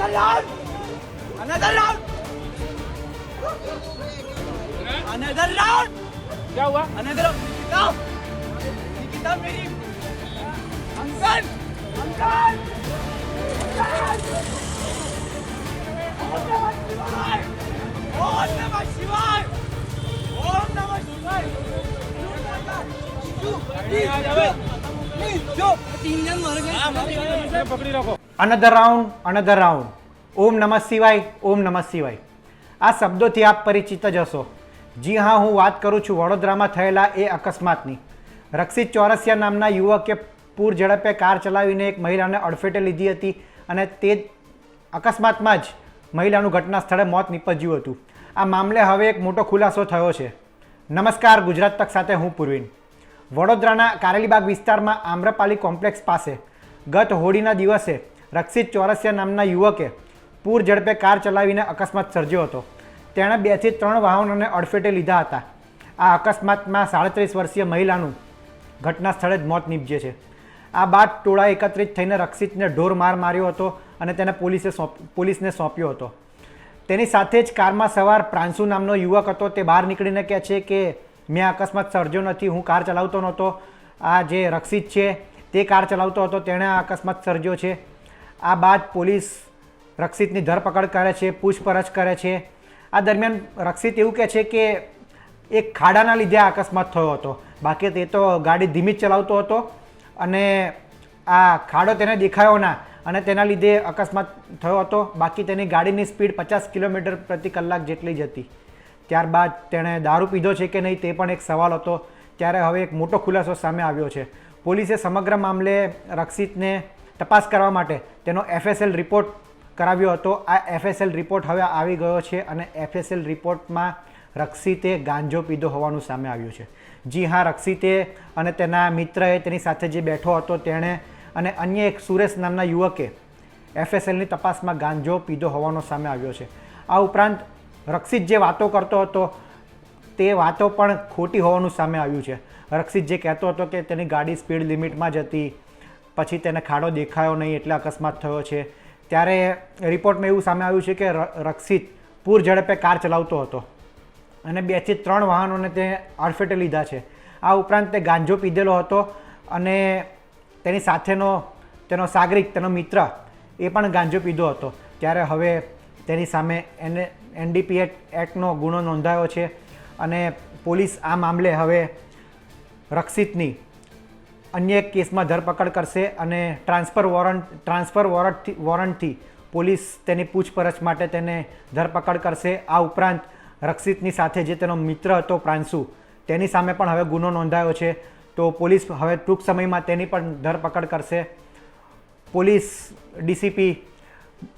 Another round! Another round! Another round! क्या हुआ? Another round! Nikita! Nikita मेरी uncle! Uncle! ओम नमः शिवाय! ओम नमः शिवाय! तीन जन मर गए पकड़ी रखो. અનધર રાઉન્ડ ઓમ નમઃ શિવાય ઓમ નમઃ શિવાય આ શબ્દોથી આપ પરિચિત જ હશો. જી હા, હું વાત કરું છું વડોદરામાં થયેલા એ અકસ્માતની. રક્ષિત ચોરસિયા નામના યુવકે પૂર ઝડપે કાર ચલાવીને એક મહિલાને અડફેટે લીધી હતી અને તે અકસ્માતમાં જ મહિલાનું ઘટના સ્થળે મોત નીપજ્યું હતું. આ મામલે હવે એક મોટો ખુલાસો થયો છે. નમસ્કાર, ગુજરાત તક સાથે હું પૂર્વીન. વડોદરાના કારેલીબાગ વિસ્તારમાં આમ્રપાલી કોમ્પ્લેક્સ પાસે ગત હોળીના દિવસે રક્ષિત ચોરસિયા નામના યુવકે પૂર ઝડપે કાર ચલાવીને અકસ્માત સર્જ્યો હતો. તેણે 2 થી 3 વાહનોને અડફેટે લીધા હતા. આ અકસ્માતમાં 37 વર્ષીય મહિલાનું ઘટના સ્થળે જ મોત નીપજ્યું છે. આ બાદ ટોળા એકત્રિત થઈને રક્ષિતને ઢોર માર માર્યો હતો અને તેને પોલીસને સોંપ્યો હતો. તેની સાથે જ કારમાં સવાર પ્રાંશુ નામનો યુવક હતો. તે બહાર નીકળીને કહે છે કે મેં અકસ્માત સર્જ્યો નથી, હું કાર ચલાવતો નહોતો. આ જે રક્ષિત છે તે કાર ચલાવતો હતો, તેણે આ અકસ્માત સર્જ્યો છે. આ બાદ પોલીસ રક્ષિતની ધરપકડ કરે છે, પૂછપરછ કરે છે. આ દરમિયાન રક્ષિત એવું કહે છે કે એક ખાડાના લીધે આ અકસ્માત થયો હતો, બાકી તે તો ગાડી ધીમી જ ચલાવતો હતો અને આ ખાડો તેને દેખાયો ના અને તેના લીધે અકસ્માત થયો હતો. બાકી તેની ગાડીની સ્પીડ 50 કિલોમીટર પ્રતિ કલાક જેટલી જ હતી. ત્યારબાદ તેણે દારૂ પીધો છે કે નહીં તે પણ એક સવાલ હતો. ત્યારે હવે એક મોટો ખુલાસો સામે આવ્યો છે. પોલીસે સમગ્ર મામલે રક્ષિતને તપાસ કરવા માટે તેનો FSL રિપોર્ટ કરાવ્યો હતો. આ FSL રિપોર્ટ હવે આવી ગયો છે અને FSL રિપોર્ટમાં રક્ષિતે ગાંજો પીધો હોવાનું સામે આવ્યું છે. જી હા, રક્ષિતે અને તેના મિત્રએ તેની સાથે જે બેઠો હતો તેણે અને અન્ય એક સુરેશ નામના યુવકે FSLની તપાસમાં ગાંજો પીધો હોવાનો સામે આવ્યો છે. આ ઉપરાંત રક્ષિત જે વાતો કરતો હતો તે વાતો પણ ખોટી હોવાનું સામે આવ્યું છે. રક્ષિત જે કહેતો હતો કે તેની ગાડી સ્પીડ લિમિટમાં જ હતી, પછી તેને ખાડો દેખાયો નહીં એટલે અકસ્માત થયો છે. ત્યારે રિપોર્ટમાં એવું સામે આવ્યું છે કે રક્ષિત પૂર ઝડપે કાર ચલાવતો હતો અને 2 થી 3 વાહનોને તે અડફેટે લીધા છે. આ ઉપરાંત તે ગાંજો પીધેલો હતો અને તેની સાથેનો તેનો સાગરિક, તેનો મિત્ર એ પણ ગાંજો પીધો હતો. ત્યારે હવે તેની સામે NDPS એક્ટનો ગુનો નોંધાયો છે અને પોલીસ આ મામલે હવે રક્ષિતની અન્ય એક કેસમાં ધરપકડ કરશે અને ટ્રાન્સફર વોરંટથી પોલીસ તેની પૂછપરછ માટે તેને ધરપકડ કરશે. આ ઉપરાંત રક્ષિતની સાથે જે તેનો મિત્ર હતો પ્રાંશુ, તેની સામે પણ હવે ગુનો નોંધાયો છે. તો પોલીસ હવે ટૂંક સમયમાં તેની પણ ધરપકડ કરશે. પોલીસ DCP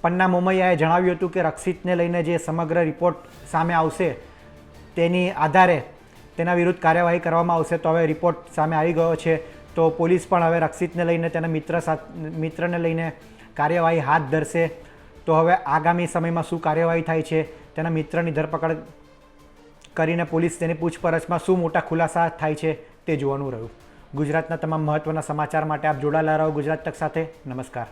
પન્ના મોમૈયાએ જણાવ્યું હતું કે રક્ષિતને લઈને જે સમગ્ર રિપોર્ટ સામે આવશે તેની આધારે તેના વિરુદ્ધ કાર્યવાહી કરવામાં આવશે. તો હવે રિપોર્ટ સામે આવી ગયો છે તો પોલીસ પણ હવે રક્ષિતને લઈને તેના મિત્રને લઈને કાર્યવાહી હાથ ધરશે. તો હવે આગામી સમયમાં શું કાર્યવાહી થાય છે, તેના મિત્રની ધરપકડ કરીને પોલીસ તેની પૂછપરછમાં શું મોટા ખુલાસા થાય છે તે જોવાનું રહ્યું. ગુજરાતના તમામ મહત્ત્વના સમાચાર માટે આપ જોડાયેલા રહો ગુજરાત તક સાથે. નમસ્કાર.